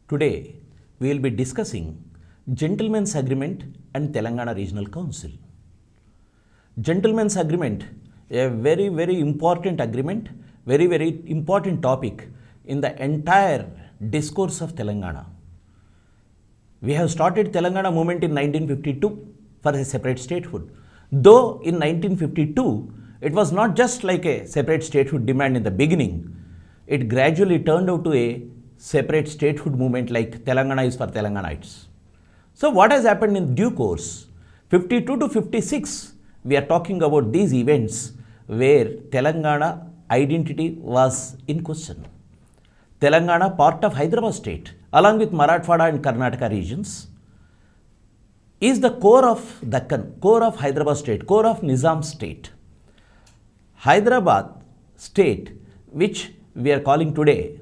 Today, we will be discussing Gentleman's Agreement and Telangana Regional Council. Gentleman's Agreement, a very important agreement, very important topic in the entire discourse of Telangana. We have started Telangana movement in 1952 for a separate statehood. Though in 1952, it was not just like a separate statehood demand in the beginning, it gradually turned out to a separate statehood movement like Telangana is for Telanganites. So what has happened in due course? 52 to 56, we are talking about these events where Telangana identity was in question. Telangana, part of Hyderabad state, along with Marathwada and Karnataka regions, is the core of Deccan, core of Hyderabad state, core of Nizam state. Hyderabad state, which we are calling today,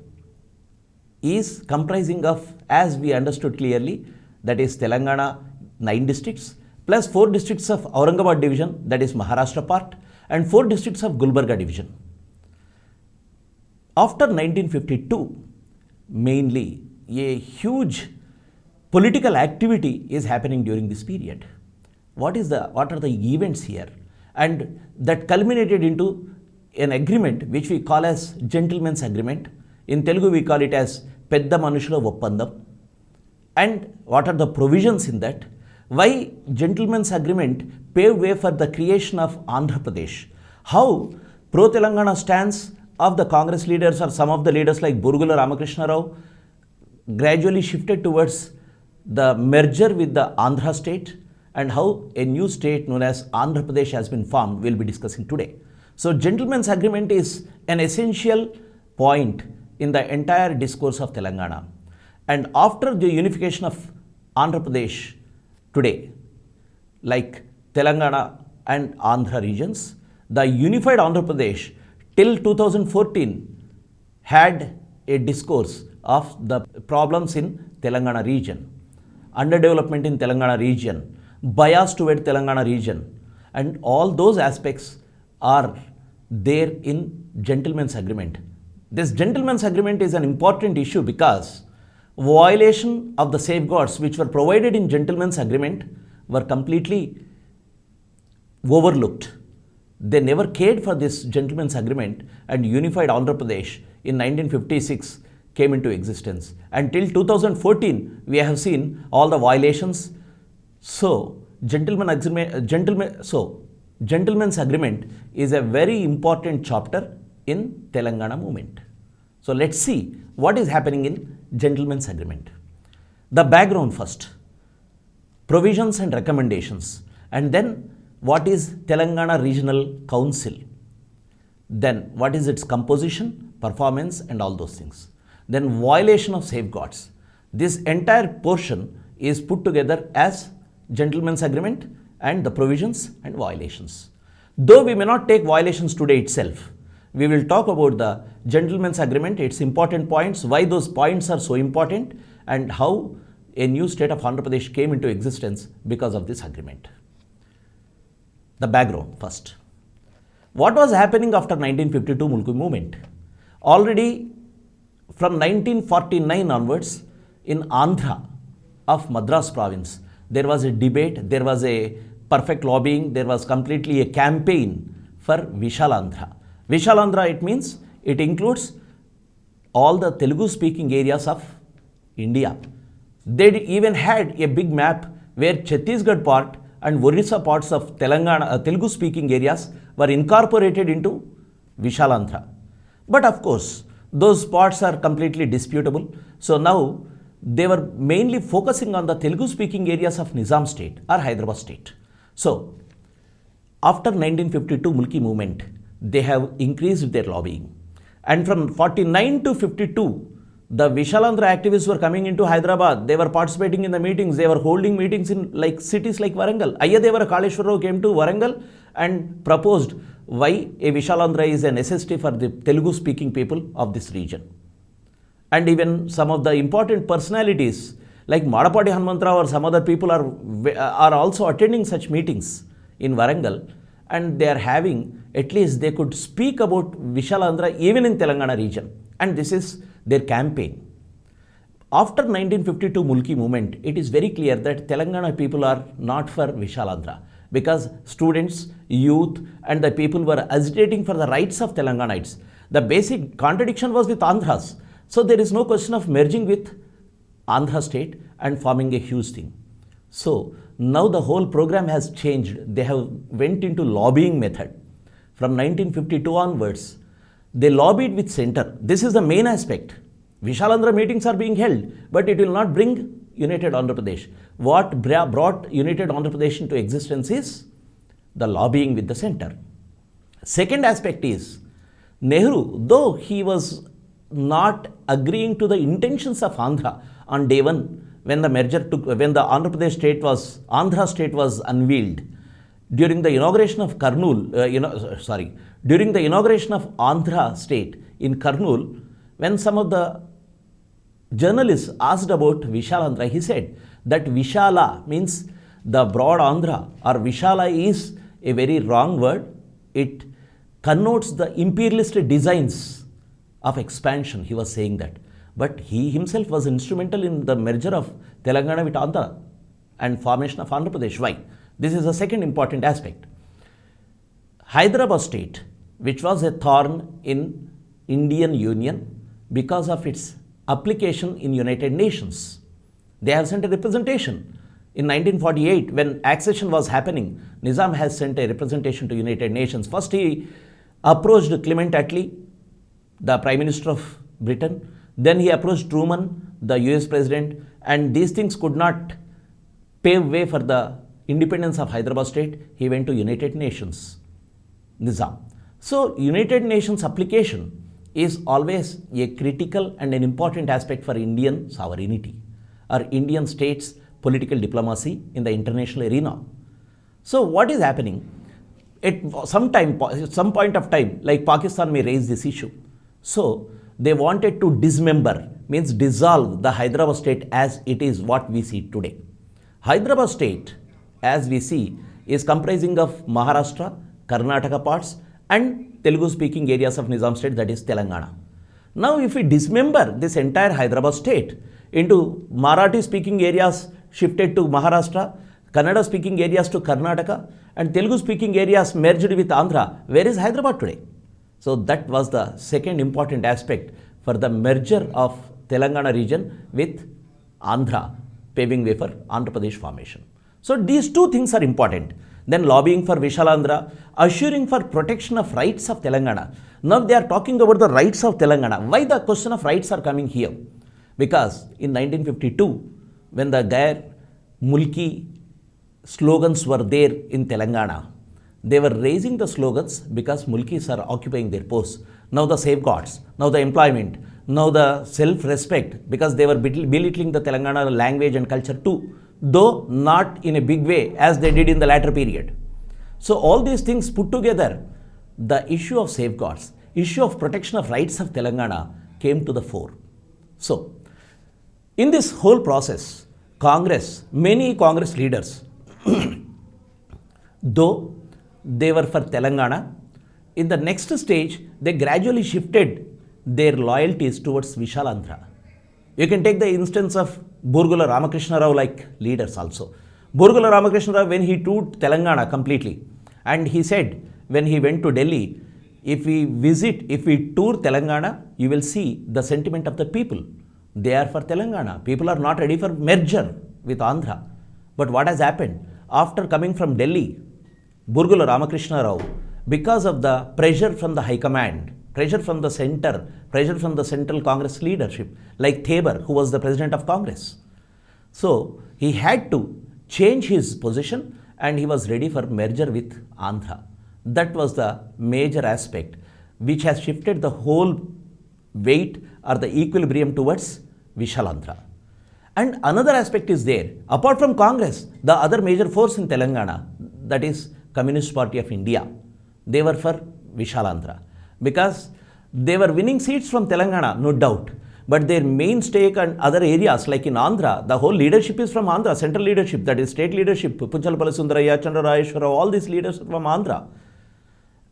is comprising of, as we understood clearly, that is Telangana 9 districts, plus 4 districts of Aurangabad division, that is Maharashtra part, and 4 districts of Gulbarga division. After 1952, mainly a huge political activity is happening during this period. What are the events here? And that culminated into an agreement which we call as Gentleman's Agreement. In Telugu we call it as Pedda Manushula Oppandam. And what are the provisions in that? Why Gentleman's Agreement paved way for the creation of Andhra Pradesh? How pro-Telangana stance of the Congress leaders or some of the leaders like Burugula Ramakrishna Rao gradually shifted towards the merger with the Andhra State, and how a new state known as Andhra Pradesh has been formed, we'll be discussing today. So Gentleman's Agreement is an essential point in the entire discourse of Telangana. And after the unification of Andhra Pradesh today, like Telangana and Andhra regions, the unified Andhra Pradesh till 2014 had a discourse of the problems in Telangana region, underdevelopment in Telangana region, bias toward Telangana region, and all those aspects are there in Gentleman's Agreement. This Gentleman's Agreement is an important issue because violation of the safeguards which were provided in Gentleman's Agreement were completely overlooked. They never cared for this Gentleman's Agreement, and unified Andhra Pradesh in 1956 came into existence. Until 2014, we have seen all the violations. So, Gentleman's Agreement is a very important chapter in Telangana movement. So, let's see what is happening in Gentleman's Agreement. The background first, provisions and recommendations, and then what is Telangana Regional Council, then what is its composition, performance, and all those things. Then violation of safeguards. This entire portion is put together as Gentleman's Agreement and the provisions and violations. Though we may not take violations today itself, we will talk about the Gentleman's Agreement, its important points, why those points are so important, and how a new state of Andhra Pradesh came into existence because of this agreement. The background first. What was happening after 1952 Mulku movement? Already from 1949 onwards, in Andhra of Madras province, there was a debate, there was a perfect lobbying, there was completely a campaign for Vishal Andhra. Vishal Andhra, it means it includes all the Telugu speaking areas of India. They even had a big map where Chhattisgarh part and Orissa parts of Telangana, Telugu speaking areas were incorporated into Vishal Andhra. But of course, those parts are completely disputable. So now they were mainly focusing on the Telugu speaking areas of Nizam state or Hyderabad state. So after 1952 Mulki movement, they have increased their lobbying. And from 49 to 52, the Vishalandhra activists were coming into Hyderabad. They were participating in the meetings. They were holding meetings in like cities like Warangal. Ayyadevara Kaleshwar Rao came to Warangal and proposed why a Vishalandhra is a necessity for the Telugu speaking people of this region. And even some of the important personalities like Madapati Hanumantrao or some other people are also attending such meetings in Warangal, and they are having, at least they could speak about Vishalandhra even in Telangana region, and this is their campaign. After 1952 Mulki movement, it is very clear that Telangana people are not for Vishalandhra because students, youth and the people were agitating for the rights of Telanganites. The basic contradiction was with Andhras. So there is no question of merging with Andhra State and forming a huge thing. So now the whole program has changed. They have went into lobbying method. From 1952 onwards, they lobbied with center. This is the main aspect. Vishalandhra meetings are being held, but it will not bring United Andhra Pradesh. What brought United Andhra Pradesh into existence is the lobbying with the center. Second aspect is Nehru, though he was not agreeing to the intentions of Andhra on day one when the Andhra State was unveiled during the inauguration of during the inauguration of Andhra State in Kurnool, when some of the journalists asked about Vishalandhra, he said that Vishala means the broad Andhra, or Vishala is a very wrong word. It connotes the imperialist designs of expansion. He was saying that. But he himself was instrumental in the merger of Telangana with Andhra and formation of Andhra Pradesh. Why? This is the second important aspect. Hyderabad State, which was a thorn in Indian Union because of its application in United Nations. They have sent a representation. In 1948, when accession was happening, Nizam has sent a representation to United Nations. First, he approached Clement Attlee, the Prime Minister of Britain. Then he approached Truman, the US President, and these things could not pave way for the independence of Hyderabad State. He went to United Nations, Nizam. So, United Nations application is always a critical and an important aspect for Indian sovereignty or Indian states' political diplomacy in the international arena. So, what is happening? At some point of time, like Pakistan may raise this issue. So, they wanted to dismember, means dissolve the Hyderabad State as it is what we see today. Hyderabad State, as we see, is comprising of Maharashtra, Karnataka parts and Telugu speaking areas of Nizam State, that is Telangana. Now, if we dismember this entire Hyderabad State into Marathi speaking areas shifted to Maharashtra, Kannada speaking areas to Karnataka and Telugu speaking areas merged with Andhra, where is Hyderabad today? So that was the second important aspect for the merger of Telangana region with Andhra, paving way for Andhra Pradesh formation. So these two things are important. Then lobbying for Vishalandhra, assuring for protection of rights of Telangana. Now they are talking about the rights of Telangana. Why the question of rights are coming here? Because in 1952, when the Gair Mulki slogans were there in Telangana, they were raising the slogans because Mulkis are occupying their posts. Now the safeguards, now the employment, now the self-respect, because they were belittling the Telangana language and culture too, though not in a big way as they did in the latter period. So all these things put together, the issue of safeguards, issue of protection of rights of Telangana came to the fore. So in this whole process, Congress, many Congress leaders, though they were for Telangana, in the next stage, they gradually shifted their loyalties towards Vishalandhra. You can take the instance of Burgula Ramakrishna Rao like leaders also. Burgula Ramakrishna Rao, when he toured Telangana completely, and he said when he went to Delhi, if we tour Telangana, you will see the sentiment of the people. They are for Telangana. People are not ready for merger with Andhra. But what has happened? After coming from Delhi, Burgula Ramakrishna Rao, because of the pressure from the High Command, pressure from the center, pressure from the Central Congress leadership, like Thaber, who was the President of Congress. So, he had to change his position and he was ready for merger with Andhra. That was the major aspect which has shifted the whole weight or the equilibrium towards Vishalandhra. And another aspect is there. Apart from Congress, the other major force in Telangana, that is Communist Party of India, they were for Vishalandhra because they were winning seats from Telangana, no doubt. But their main stake and other areas like in Andhra, the whole leadership is from Andhra, central leadership, that is state leadership, Punchalapalli Sundaraya, Chandrarayeshwara, all these leaders are from Andhra.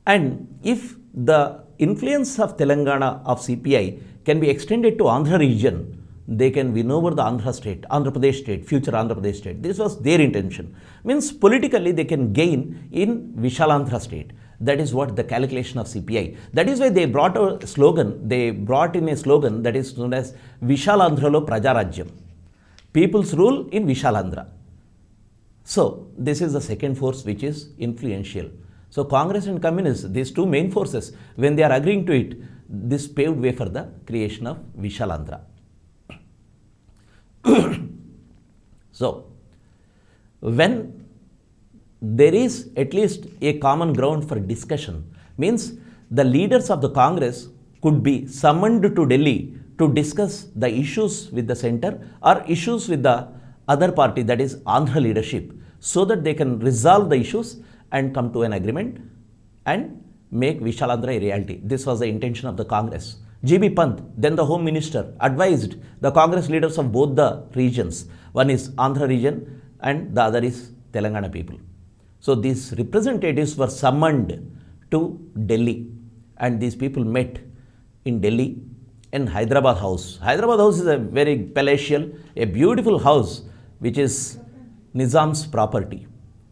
And if the influence of Telangana of CPI can be extended to Andhra region, they can win over the Andhra State, Andhra Pradesh State, future Andhra Pradesh State. This was their intention. Means politically they can gain in Vishalandhra State. That is what the calculation of CPI. That is why they brought a slogan, they brought in a slogan that is known as Vishalandhralo Prajarajyam. People's rule in Vishalandhra. So this is the second force which is influential. So Congress and Communists, these two main forces, when they are agreeing to it, this paved way for the creation of Vishalandhra. So, when there is at least a common ground for discussion, means the leaders of the Congress could be summoned to Delhi to discuss the issues with the center or issues with the other party, that is Andhra leadership, so that they can resolve the issues and come to an agreement and make Vishalandhra a reality. This was the intention of the Congress. G.B. Pant, then the Home Minister, advised the Congress leaders of both the regions. One is Andhra region and the other is Telangana people. So these representatives were summoned to Delhi and these people met in Delhi in Hyderabad House. Hyderabad House is a very palatial, a beautiful house which is Nizam's property.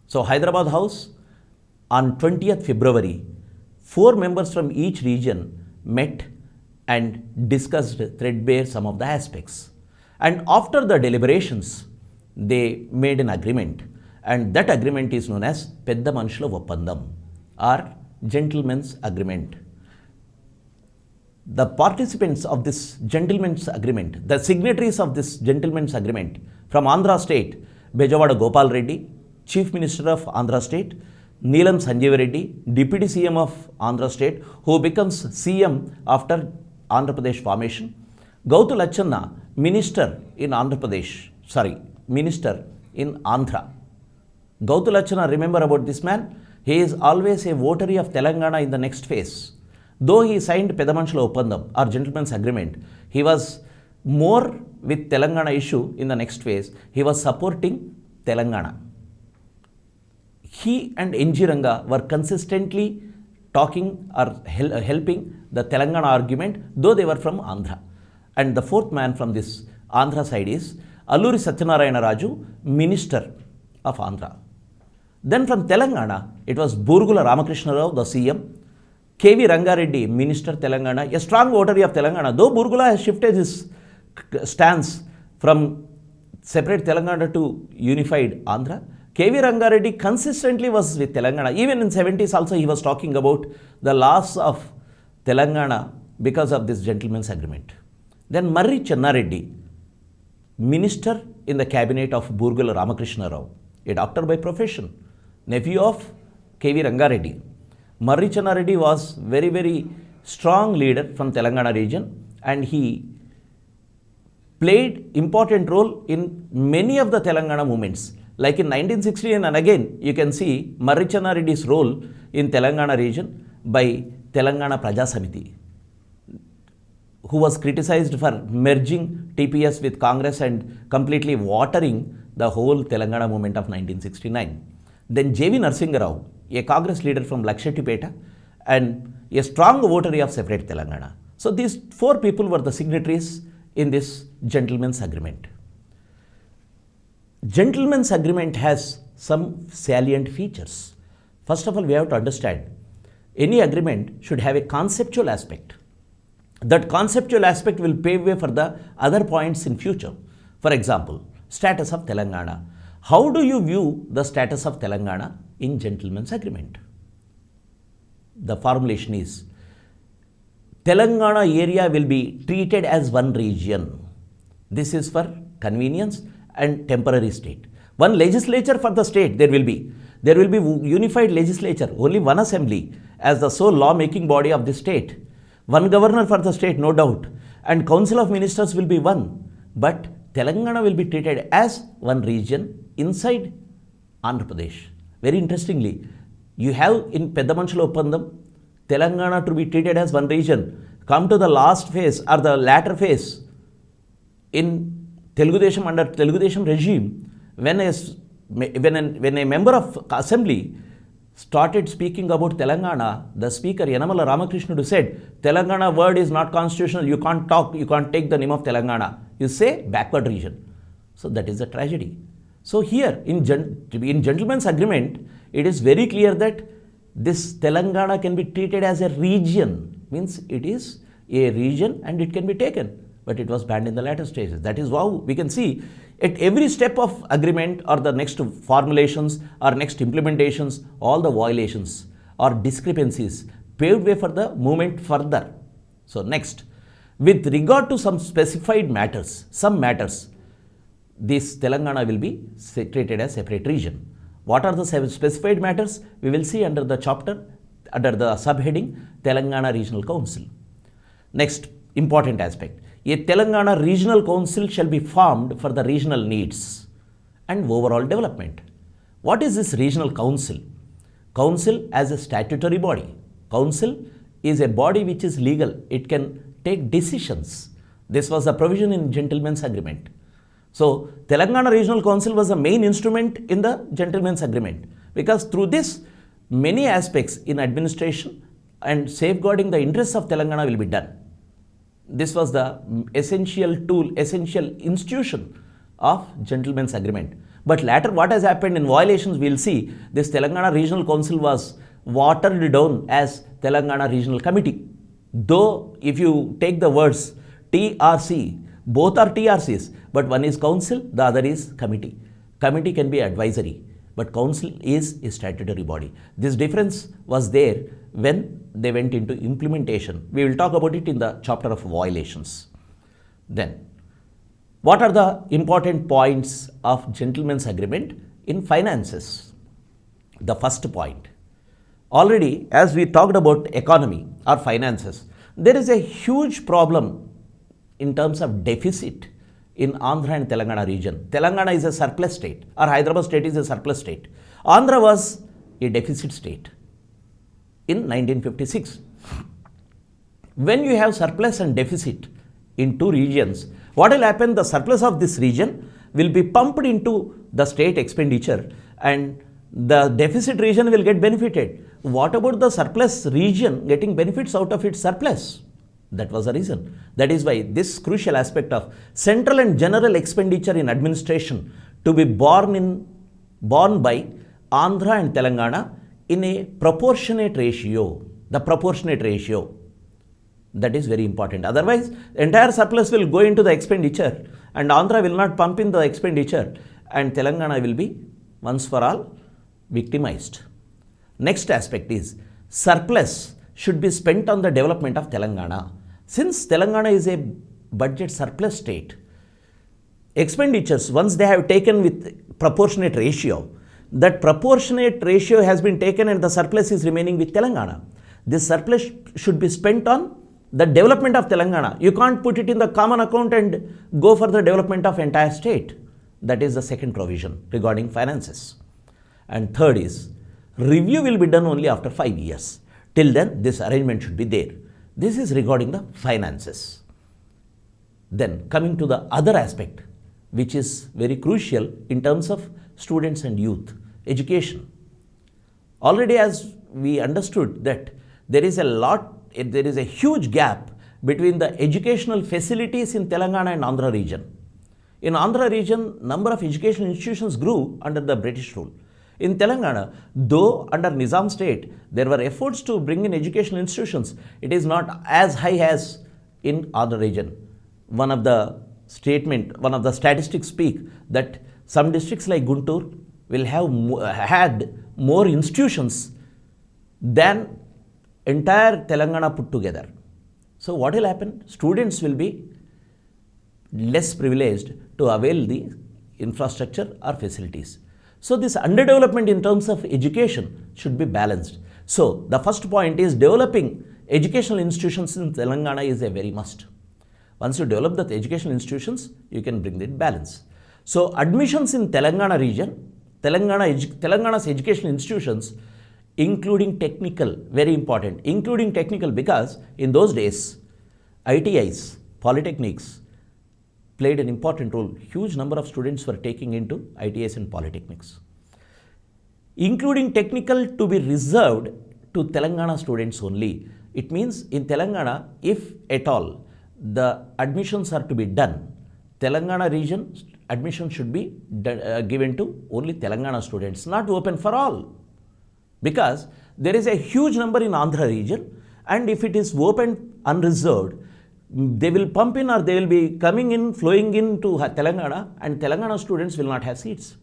So Hyderabad House, on 20th February, 4 members from each region met and discussed threadbare some of the aspects. And after the deliberations, they made an agreement. And that agreement is known as Pedda Manusula Oppandam or Gentleman's Agreement. The participants of this Gentleman's Agreement, the signatories of this Gentleman's Agreement from Andhra State, Bejawada Gopal Reddy, Chief Minister of Andhra State, Neelam Sanjeev Reddy, Deputy CM of Andhra State, who becomes CM after Andhra Pradesh formation, Gautu Lachanna, Minister in Andhra Pradesh, Minister in Andhra. Gautu Lachanna, remember about this man? He is always a votary of Telangana in the next phase. Though he signed Pedda Manusula Oppandam or Gentleman's Agreement, he was more with Telangana issue in the next phase. He was supporting Telangana. He and N.G. Ranga were consistently talking or helping the Telangana argument, though they were from Andhra. And the fourth man from this Andhra side is Alluri Satyanarayana Raju, Minister of Andhra. Then from Telangana, it was Burgula Ramakrishna Rao, the CM, K.V. Rangareddy, Minister Telangana, a strong votary of Telangana, though Burgula has shifted his stance from separate Telangana to unified Andhra. K.V. Rangareddy consistently was with Telangana. Even in 70s also he was talking about the loss of Telangana because of this Gentleman's Agreement. Then Marri Channareddy, Minister in the cabinet of Burgula Ramakrishna Rao, a doctor by profession, nephew of K.V. Rangareddy. Marri Channareddy was very strong leader from Telangana region and he played important role in many of the Telangana movements. Like in 1969 and again, you can see Marri Channareddy's role in Telangana region by Telangana Praja Samiti, who was criticized for merging TPS with Congress and completely watering the whole Telangana movement of 1969. Then J.V. Narasimha Rao, a Congress leader from Lakshetipeta and a strong votary of separate Telangana. So these 4 people were the signatories in this Gentleman's Agreement. Gentleman's Agreement has some salient features. First of all, we have to understand any agreement should have a conceptual aspect. That conceptual aspect will pave way for the other points in future. For example, status of Telangana. How do you view the status of Telangana in Gentleman's Agreement? The formulation is Telangana area will be treated as one region. This is for convenience and temporary state. One legislature for the state there will be. There will be unified legislature, only one assembly as the sole law-making body of the state. One governor for the state, no doubt. And council of ministers will be one. But Telangana will be treated as one region inside Andhra Pradesh. Very interestingly, you have in Pedda Manusula Oppandam, Telangana to be treated as one region. Come to the last phase or the latter phase in Telugudesam, under Telugudesam regime, when a member of assembly started speaking about Telangana, the speaker Yanamala Ramakrishnudu said, Telangana word is not constitutional, you can't talk, you can't take the name of Telangana. You say backward region. So that is a tragedy. So here in gentleman's agreement, it is very clear that this Telangana can be treated as a region, means it is a region and it can be taken, but it was banned in the latter stages. That is how we can see at every step of agreement or the next formulations or next implementations, all the violations or discrepancies paved way for the movement further. So next, with regard to some specified matters, this Telangana will be treated as separate region. What are the specified matters? We will see under the chapter, under the subheading Telangana Regional Council. Next important aspect, a Telangana Regional Council shall be formed for the regional needs and overall development. What is this Regional Council? Council as a statutory body. Council is a body which is legal. It can take decisions. This was the provision in Gentleman's Agreement. So, Telangana Regional Council was the main instrument in the Gentleman's Agreement, because through this, many aspects in administration and safeguarding the interests of Telangana will be done. This was the essential tool, essential institution of Gentleman's Agreement. But later what has happened in violations, we will see this Telangana Regional Council was watered down as Telangana Regional Committee. Though if you take the words TRC, both are TRCs, but one is council, the other is committee. Committee can be advisory, but council is a statutory body. This difference was there when they went into implementation. We will talk about it in the chapter of violations. Then, what are the important points of Gentleman's Agreement in finances? The first point, already as we talked about economy or finances, there is a huge problem in terms of deficit in Andhra and Telangana region. Telangana is a surplus state, or Hyderabad state is a surplus state. Andhra was a deficit state in 1956. When you have surplus and deficit in two regions, what will happen? The surplus of this region will be pumped into the state expenditure and the deficit region will get benefited. What about the surplus region getting benefits out of its surplus? That was the reason. That is why this crucial aspect of central and general expenditure in administration to be borne by Andhra and Telangana in a proportionate ratio. The proportionate ratio, that is very important. Otherwise, entire surplus will go into the expenditure and Andhra will not pump in the expenditure and Telangana will be once for all victimized. Next aspect is surplus should be spent on the development of Telangana. Since Telangana is a budget surplus state, expenditures, once they have taken with proportionate ratio, that proportionate ratio has been taken and the surplus is remaining with Telangana. This surplus should be spent on the development of Telangana. You can't put it in the common account and go for the development of entire state. That is the second provision regarding finances. And third is, review will be done only after 5 years. Till then, this arrangement should be there. This is regarding the finances. Then coming to the other aspect, which is very crucial in terms of students and youth, education. Already as we understood that there is a huge gap between the educational facilities in Telangana and Andhra region. In Andhra region, number of educational institutions grew under the British rule. In Telangana, though under Nizam state, there were efforts to bring in educational institutions, it is not as high as in Andhra region. One of the statistics speak that some districts like Guntur will have had more institutions than entire Telangana put together. So what will happen? Students will be less privileged to avail the infrastructure or facilities. So this underdevelopment in terms of education should be balanced. So the first point is developing educational institutions in Telangana is a very must. Once you develop the educational institutions, you can bring that balance. So admissions in Telangana region, Telangana's educational institutions, including technical, very important, including technical, because in those days, ITIs, polytechnics, played an important role. Huge number of students were taking into ITIs and polytechnics. including technical to be reserved to Telangana students only. It means in Telangana, if at all the admissions are to be done, Telangana region admission should be given to only Telangana students, not open for all. Because there is a huge number in Andhra region, and if it is open unreserved, they will pump in or they will be coming in, flowing into Telangana, and Telangana students will not have seats.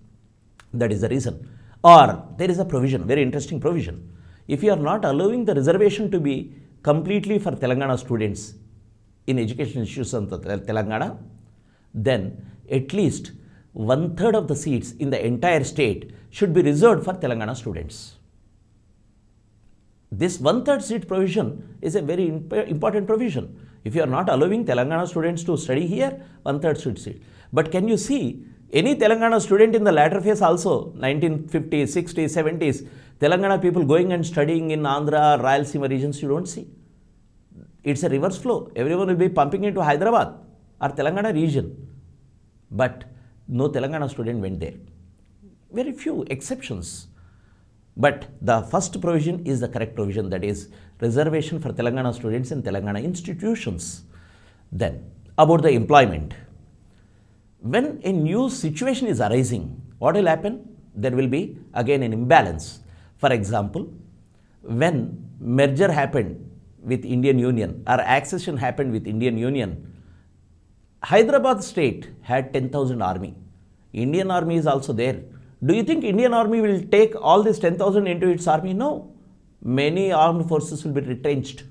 That is the reason. Or there is a provision, very interesting provision. If you are not allowing the reservation to be completely for Telangana students in education institutions of Telangana, then at least 1/3 of the seats in the entire state should be reserved for Telangana students. This 1/3 seat provision is a very important provision. If you are not allowing Telangana students to study here, 1/3 seat. But can you see any Telangana student in the latter phase also, 1950s, 60s, 70s, Telangana people going and studying in Andhra, Rayalaseema regions, you don't see. It's a reverse flow. Everyone will be pumping into Hyderabad or Telangana region. But no Telangana student went there. Very few exceptions. But the first provision is the correct provision, that is reservation for Telangana students in Telangana institutions. Then, about the employment. When a new situation is arising, what will happen? There will be again an imbalance. For example, when merger happened with Indian Union or accession happened with Indian Union, Hyderabad state had 10,000 army. Indian army is also there. Do you think Indian army will take all this 10,000 into its army? No. Many armed forces will be retrenched.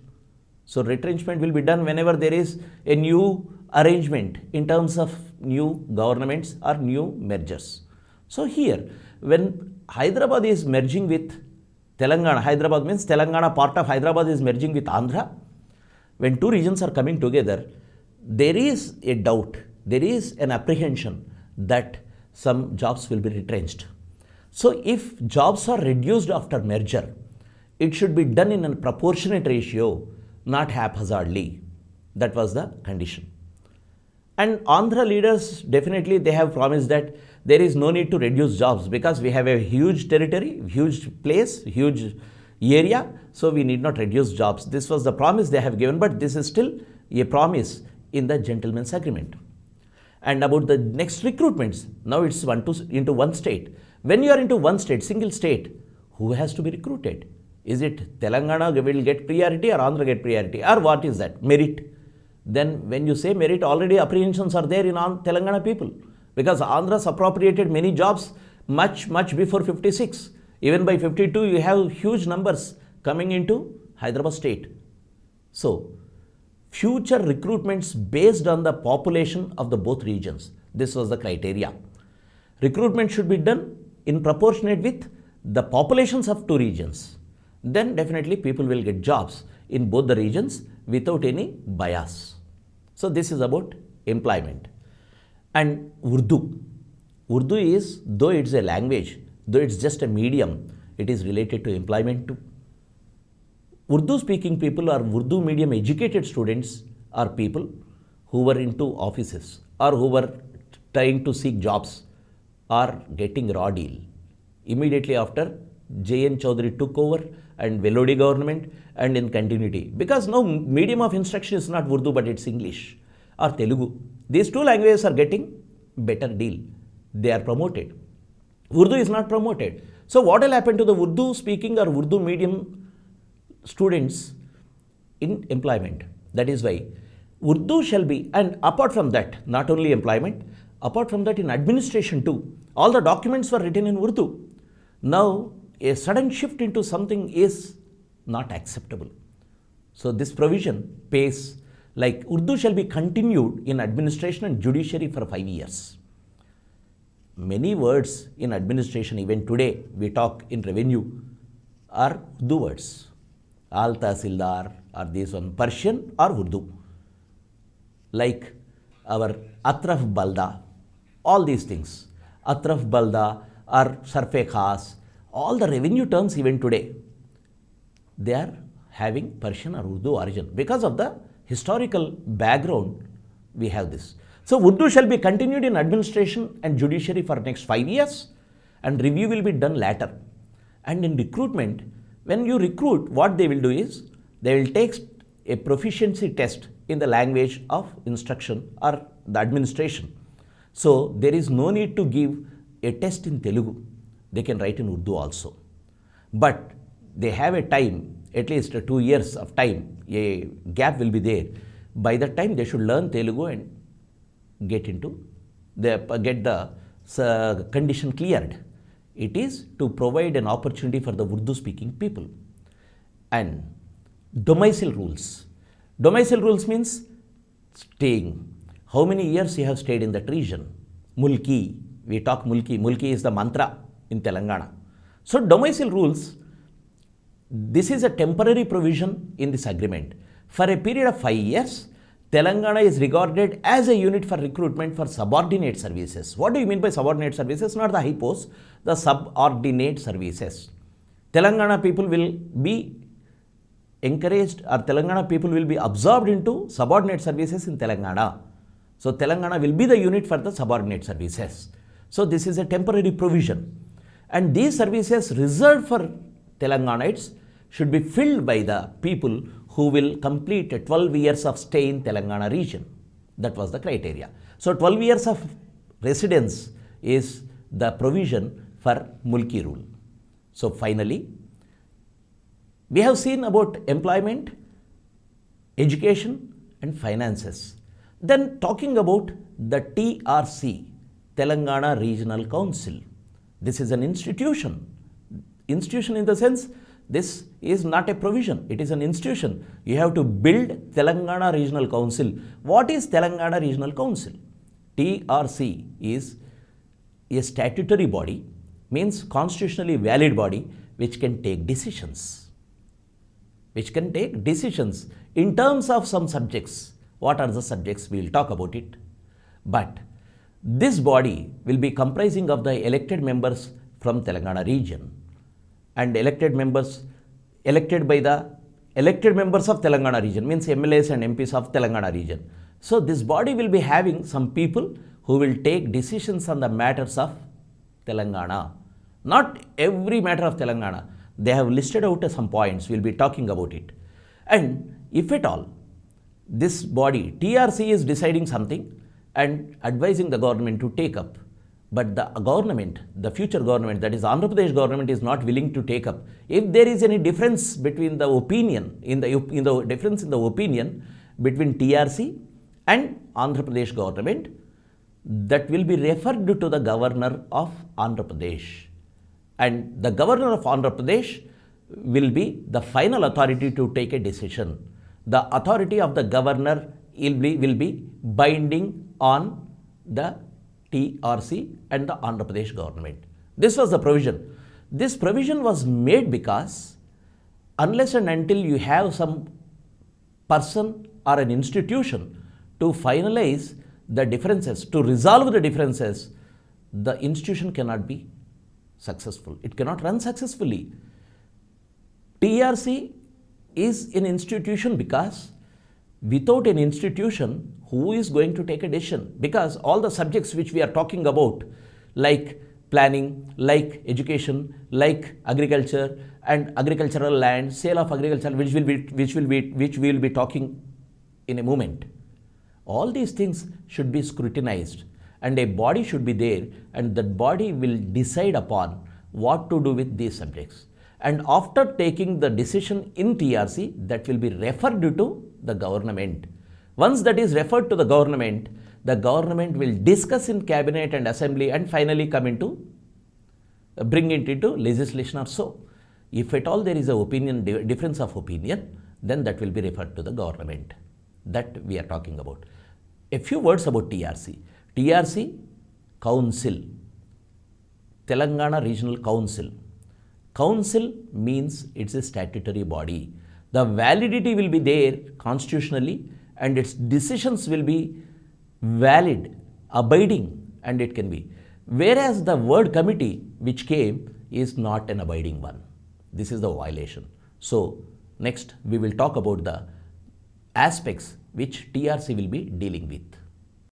So retrenchment will be done whenever there is a new arrangement in terms of new governments or new mergers. So here, when Hyderabad is merging with Telangana, Hyderabad means Telangana, part of Hyderabad is merging with Andhra. When two regions are coming together, there is a doubt, there is an apprehension that some jobs will be retrenched. So if jobs are reduced after merger, it should be done in a proportionate ratio, not haphazardly. That was the condition. And Andhra leaders, definitely they have promised that there is no need to reduce jobs because we have a huge territory, huge place, huge area, so we need not reduce jobs. This was the promise they have given, but this is still a promise in the gentleman's agreement. And about the next recruitments, now it's into one state. When you are into one state, single state, who has to be recruited? Is it Telangana will get priority or Andhra get priority? Or what is that? Merit. Then when you say merit, already apprehensions are there in Telangana people. Because Andhra's appropriated many jobs much before 56. Even by 52, you have huge numbers coming into Hyderabad state. So, future recruitments based on the population of the both regions. This was the criteria. Recruitment should be done in proportionate with the populations of two regions. Then definitely people will get jobs in both the regions without any bias. So this is about employment. And Urdu. Urdu is, though it's a language, though it's just a medium, it is related to employment too. Urdu speaking people or Urdu medium educated students are people who were into offices or who were trying to seek jobs or getting raw deal. Immediately after, J.N. Chaudhary took over and Velodi government and in continuity. Because now medium of instruction is not Urdu but it's English or Telugu. These two languages are getting better deal. They are promoted. Urdu is not promoted. So what will happen to the Urdu speaking or Urdu medium students in employment? That is why Urdu shall be, and apart from that, not only employment, apart from that in administration too, all the documents were written in Urdu. Now, a sudden shift into something is not acceptable. So this provision pays like Urdu shall be continued in administration and judiciary for 5 years. Many words in administration, even today we talk in revenue, are Urdu words. Al Tahsildar or this one, Persian or Urdu. Like our Atraf Balda, all these things. Atraf Balda or Sarfe Khas, all the revenue terms even today, they are having Persian or Urdu origin. Because of the historical background, we have this. So Urdu shall be continued in administration and judiciary for next 5 years and review will be done later. And in recruitment, when you recruit, what they will do is, they will take a proficiency test in the language of instruction or the administration. So there is no need to give a test in Telugu. They can write in Urdu also. But they have a time, at least 2 years of time, a gap will be there. By that time, they should learn Telugu and get the condition cleared. It is to provide an opportunity for the Urdu speaking people. And domicile rules. Domicile rules means staying. How many years you have stayed in that region? Mulki. We talk Mulki. Mulki is the mantra in Telangana. So domicile rules, this is a temporary provision in this agreement. For a period of 5 years, Telangana is regarded as a unit for recruitment for subordinate services. What do you mean by subordinate services? Not the high posts, the subordinate services. Telangana people will be encouraged, or Telangana people will be absorbed into subordinate services in Telangana. So Telangana will be the unit for the subordinate services. So this is a temporary provision. And these services reserved for Telanganites should be filled by the people who will complete 12 years of stay in Telangana region. That was the criteria. So 12 years of residence is the provision for Mulki rule. So finally, we have seen about employment, education and finances. Then talking about the TRC, Telangana Regional Council. This is an institution. Institution in the sense, this is not a provision, it is an institution. You have to build Telangana Regional Council. What is Telangana Regional Council? TRC is a statutory body, means constitutionally valid body, which can take decisions. Which can take decisions in terms of some subjects. What are the subjects? We will talk about it. But this body will be comprising of the elected members from Telangana region, and elected members by the elected members of Telangana region, means MLAs and MPs of Telangana region. So this body will be having some people who will take decisions on the matters of Telangana. Not every matter of Telangana. They have listed out some points, we will be talking about it. And if at all, this body, TRC, is deciding something and advising the government to take up, but the government, the future government, that is Andhra Pradesh government, is not willing to take up. If there is any difference between the opinion, in the difference in the opinion between TRC and Andhra Pradesh government, that will be referred to the governor of Andhra Pradesh. And the governor of Andhra Pradesh will be the final authority to take a decision. The authority of the governor will be binding on the TRC and the Andhra Pradesh government. This was the provision. This provision was made because unless and until you have some person or an institution to finalize the differences, to resolve the differences, the institution cannot be successful. It cannot run successfully. TRC is an institution because without an institution, who is going to take a decision? Because all the subjects which we are talking about, like planning, like education, like agriculture and agricultural land, sale of agriculture, which we will be talking in a moment. All these things should be scrutinized, and a body should be there, and that body will decide upon what to do with these subjects. And after taking the decision in TRC, that will be referred to the government. Once that is referred to the government will discuss in cabinet and assembly and finally bring it into legislation or so. If at all there is a difference of opinion, then that will be referred to the government. That we are talking about. A few words about TRC. TRC Council, Telangana Regional Council. Council means it's a statutory body. The validity will be there constitutionally, and its decisions will be valid, abiding, and it can be. Whereas the word committee which came is not an abiding one. This is the violation. So next we will talk about the aspects which TRC will be dealing with.